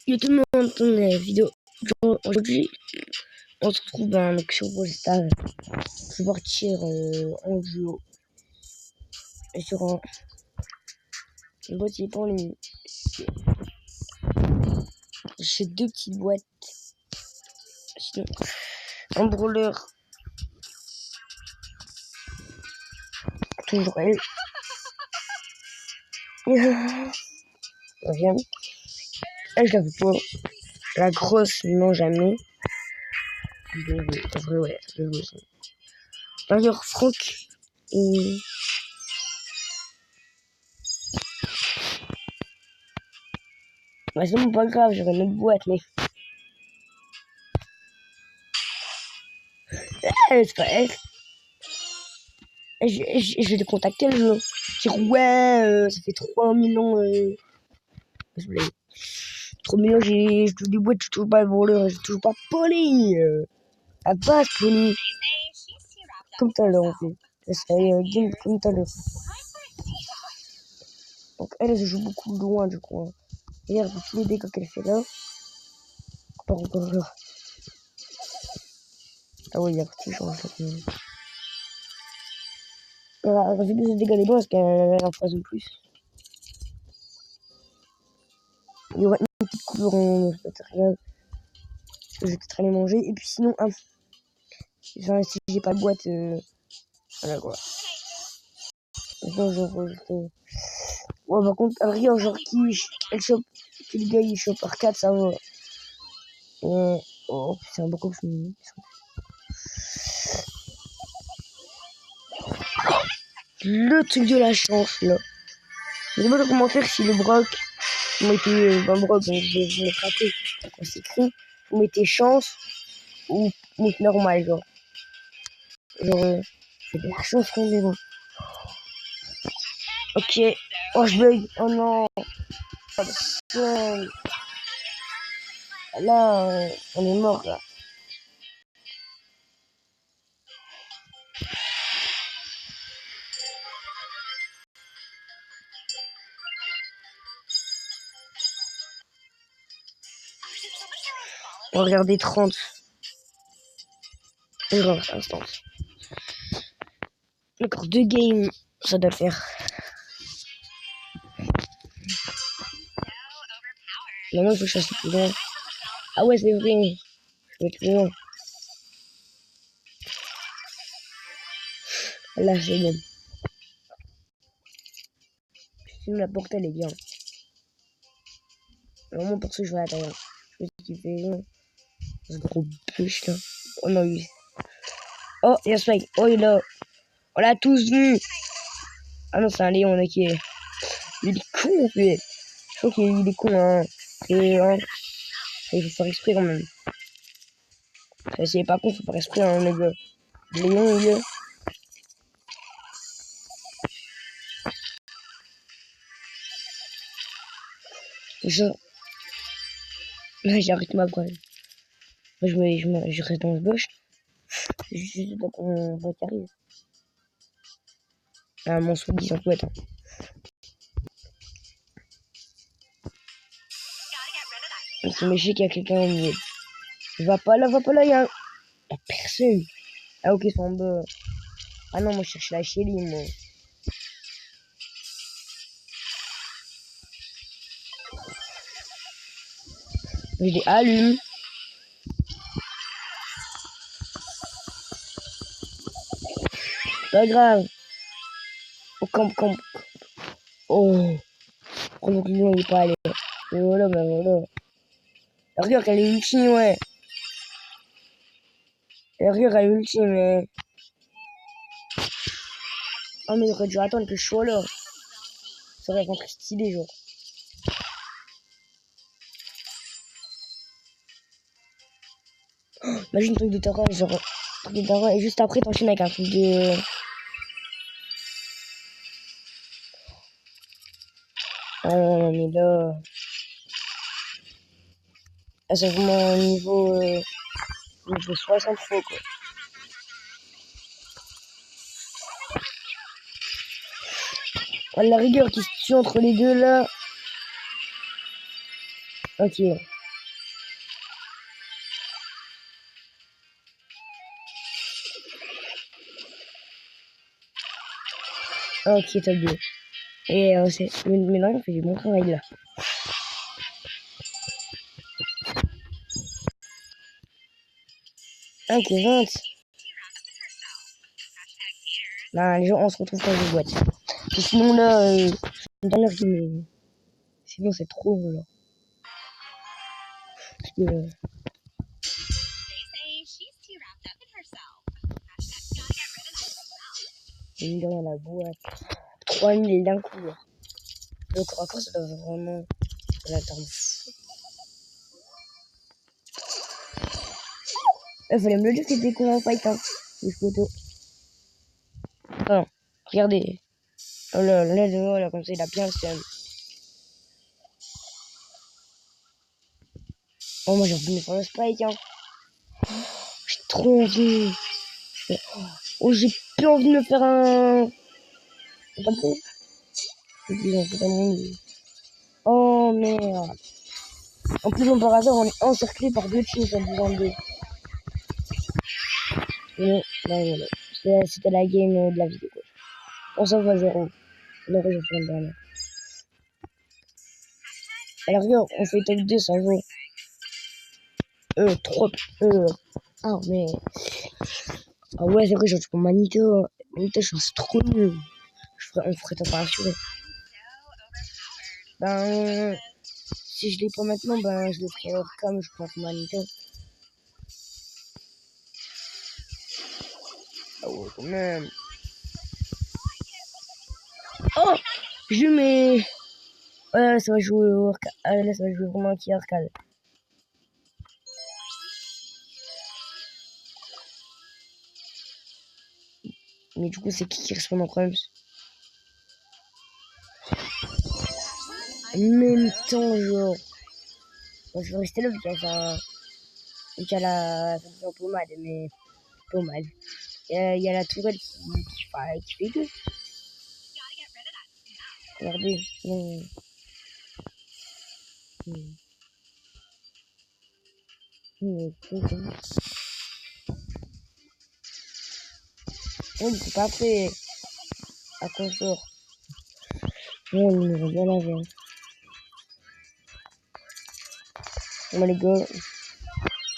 Yo tout le monde, dans la vidéo. Aujourd'hui, on se retrouve donc, sur Brawl. Je vais partir en duo. Et sur un boîtier pour les. J'ai deux petites boîtes. Sinon, un brawler. Toujours elle. Rien. Elle, je la veux pas. La grosse, non, jamais. En vrai, ouais, je veux aussi. D'ailleurs, Franck. Bah, c'est bon, pas grave, j'aurai une autre boîte, mais. C'est pas elle. Je vais te contacter le jour. Dire ouais, ça fait 3 millions. Je voulais. 3 millions, j'ai des boîtes, je touche pas le voleur, je touche pas Pony. À base, Pony. Comme tout à l'heure, en fait. Ça serait game comme tout à l'heure. Donc, elle se joue beaucoup loin, du coup. Regarde tous les dégâts qu'elle fait là. Pas encore là. Ah ouais, il y a petit change là. Voilà, elle fait plus de dégâts des boss parce qu'elle en empoisonne plus. Il y aura une petite couleur en matériel. Parce que je vais peut-être aller manger. Et puis sinon, enfin, si j'ai pas de boîte, voilà quoi. Maintenant, genre, ouais, par contre, à rigueur, genre, elle chope, que le gars il chope par 4, ça va. Oh, c'est un beaucoup plus. Le truc de la chance, là. Je sais pas comment faire si le Brock, vous mettez, Brock, donc je vais me frapper quand c'est écrit, vous mettez chance ou normal, genre. Genre, c'est de la chance qu'on est bon. Ok. Oh, je bug. Oh non. Là, on est mort, là. On va regarder 30. Instance. Encore 2 games, ça doit faire. Maintenant, il faut chasser plus loin. Ah ouais, c'est vrai. Je vais être plus loin. Là, c'est bon. Sinon, la porte, elle est bien. Vraiment, pour ça, je vais à l'intérieur. Je me dis qu'il fait long. Ce gros bûche, là. Oh non, oui. Oh, il y a Spike. Oh, il est là. On l'a tous vu. Ah non, c'est un Léon, ok. Il est con, en fait. Je crois qu'il est con, hein. Il faut faire exprès, quand même. C'est pas con, faut faire exprès, hein, les gars. Léon, il est. J'arrête ma brève. Je reste dans le bush. Juste dans qu'on voit qui arrive. Ah, mon soi-disant poète. Hein. C'est méchant qu'il y a quelqu'un au milieu. Va pas là, il y a personne. Ah, ok, ils sont en bas. Ah non, moi je cherche la Shelly, moi. Je les allume. Pas grave. Oh, camp. Oh. Oh, donc lui, il est pas allé. Mais voilà, ben voilà. Regarde, elle est ultime, ouais. Regarde, elle est ultime, mais. Oh, mais il aurait dû attendre que je sois là. Ça aurait rentré stylé, genre. Oh, imagine truc de terreur, genre. Truc de terreur, et juste après, t'enchaînes avec un truc de. Ah non, mais là. Ah, c'est vraiment niveau 60 fois, quoi. Oh, la rigueur qui se tue entre les deux, là. Ok. Ok, top 2. Et c'est... Mais là, on fait du bon travail, là. Ok, 20. Bah, les gens, on se retrouve quand je boîte. Et sinon, là, une dernière game, mais... Sinon, c'est trop, là. Parce que... Mine de rien, la boîte. 3000 d'un coup, là. Le croquant, ça doit vraiment... L'attendre. Il fallait me le dire que c'était con en fight, hein. Les photos. Oh, regardez. Oh là, là, comme ça, il a bien le seum. Oh, moi, j'ai envie de faire le spike, hein. J'ai trop envie. Oh, j'ai plus envie de me faire un... Pas bon. Oh, merde. En plus, par hasard, on est encerclé par deux teams en disant deux. Non, non. C'était la game de la vidéo. On s'en va à 0. Non, je vais faire une dernière. Alors, regarde, on fait top 2, ça vaut. 3. Ah, mais... Ah ouais, c'est vrai, j'ai pour Manito. Manito, je suis trop nul. On ferait top pas assuré. Ben... Si je l'ai pas maintenant, ben, je le ferai alors comme je prends Manito. Ah ouais, quand même. Oh! Je mets... Ouais, là, ça va jouer au arcade. Ah, là, ça va jouer vraiment qui arcade. Mais du coup, c'est qui respawn en Crumbs? En même temps, genre... Bon, je vais rester là, vu qu'il y a la... Ça fait pommade, mais... Pommade. Il y a la tourelle qui fait deux. Regardez. Non. Oui, c'est pas fait. À quoi sort? Non, il nous a bien lavé. Bon, les gars.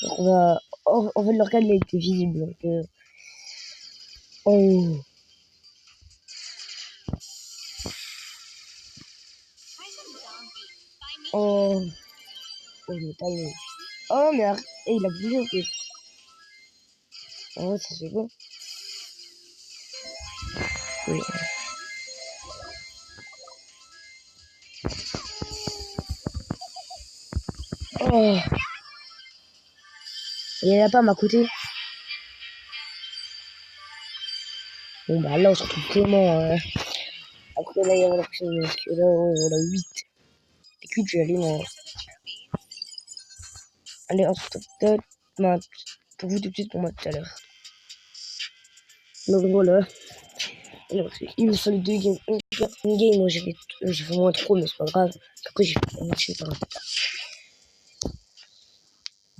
Donc, on va... Oh, en fait, l'arcade, il a été visible. Donc, oh. Oh. Oh, mais taille. Oh, mais il a bougé, ok. Oh, ça c'est bon. Oui. Oh. Il y en a pas à côté. Bon, bah là, on se retrouve comment après, là, il y a la prochaine. Parce que là, ouais, on a 8. Écoute, je vais aller, moi. Allez, on se retrouve peut-être pour vous tout de suite pour moi tout à l'heure. Donc voilà. Alors, il me semble 2 games. Une game, moi j'ai fait moins trop, mais c'est pas grave. Après, j'ai fait un match par un tard.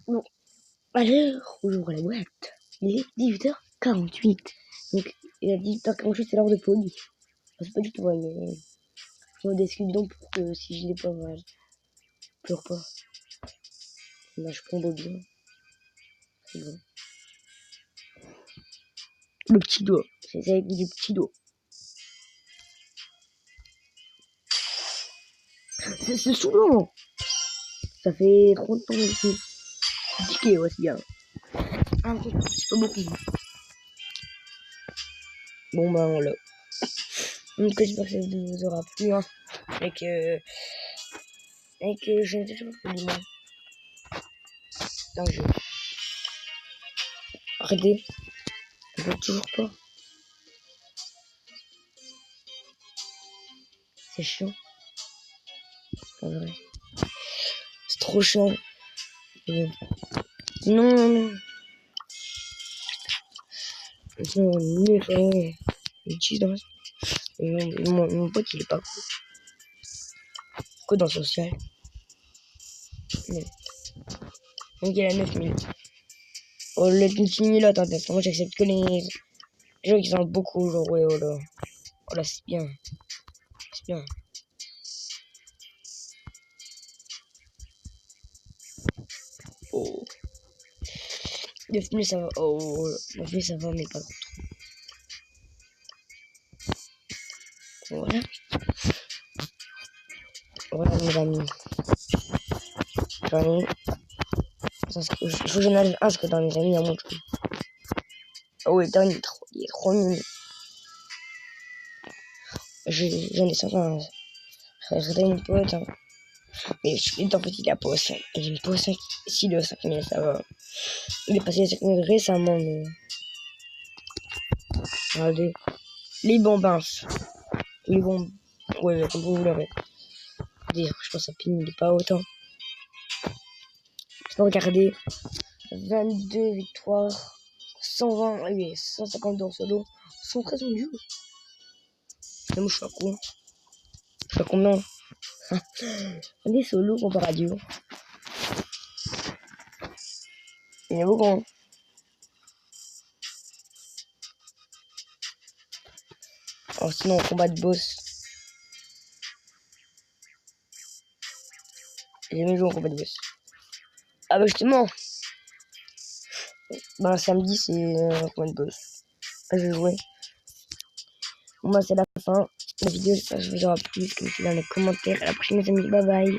Bon, à l'heure où j'ouvre la boîte, il est 18h48. Donc, il est 18h48, c'est l'heure de poli. Enfin, c'est pas du tout vrai, mais je me discute donc pour que si je l'ai pas, bah, je pleure pas. Bah, je prends bien. C'est bon. Le petit doigt. C'est avec du petit doigt. C'est souvent. Ça fait 30 ans que je suis ticket aussi. Hein. Ah, c'est pas beaucoup. Bon, bah, voilà. Donc, j'espère que ça vous aura plu. Hein. Et que je n'ai toujours pas du mal. Dans le jeu. Arrêtez. Je veux toujours pas. C'est chiant. Pas vrai. C'est trop chiant. Non. Non, il utilise dans mon pote, il est pas cool. Quoi dans social? Non. Donc, il a 9000. Oh, le continue là, attends, moi j'accepte que les gens qui sont beaucoup, genre, ouais, voilà. Oh là, c'est bien. C'est bien. Oh. Devenu ça va. Oh, devenu ça va, mais pas trop. Voilà. Voilà, mes amis. J'en ai. Il faut que j'en aille un, parce que dans mes amis, il y a mon truc. Oh, le dernier, il est trop nul. J'en ai 500. J'aurais une pote. Hein. Mais en fait, il a pas 5. Il a pas 5. Si, le 5000, ça va. Il est passé à 5000 récemment, mais. Regardez. Les bombins. Les bombes. Ouais, comme vous l'aurez. Dire, je pense que ça finit pas autant. Je peux regarder. 22 victoires. 120, oui, 150 en solo. 113 en duo. Moi, je suis à quoi? Je suis à combien? Des solos comparé à duo. Il y en a beaucoup. Hein. Alors, sinon, en combat de boss. J'ai jamais joué en combat de boss. Ah bah justement. Bah samedi c'est combat de boss. Ah, je vais jouer. Bon bah c'est la fin de la vidéo. J'espère que ça vous aura plu. Comme je dis dans les commentaires. À la prochaine les amis. Bye bye.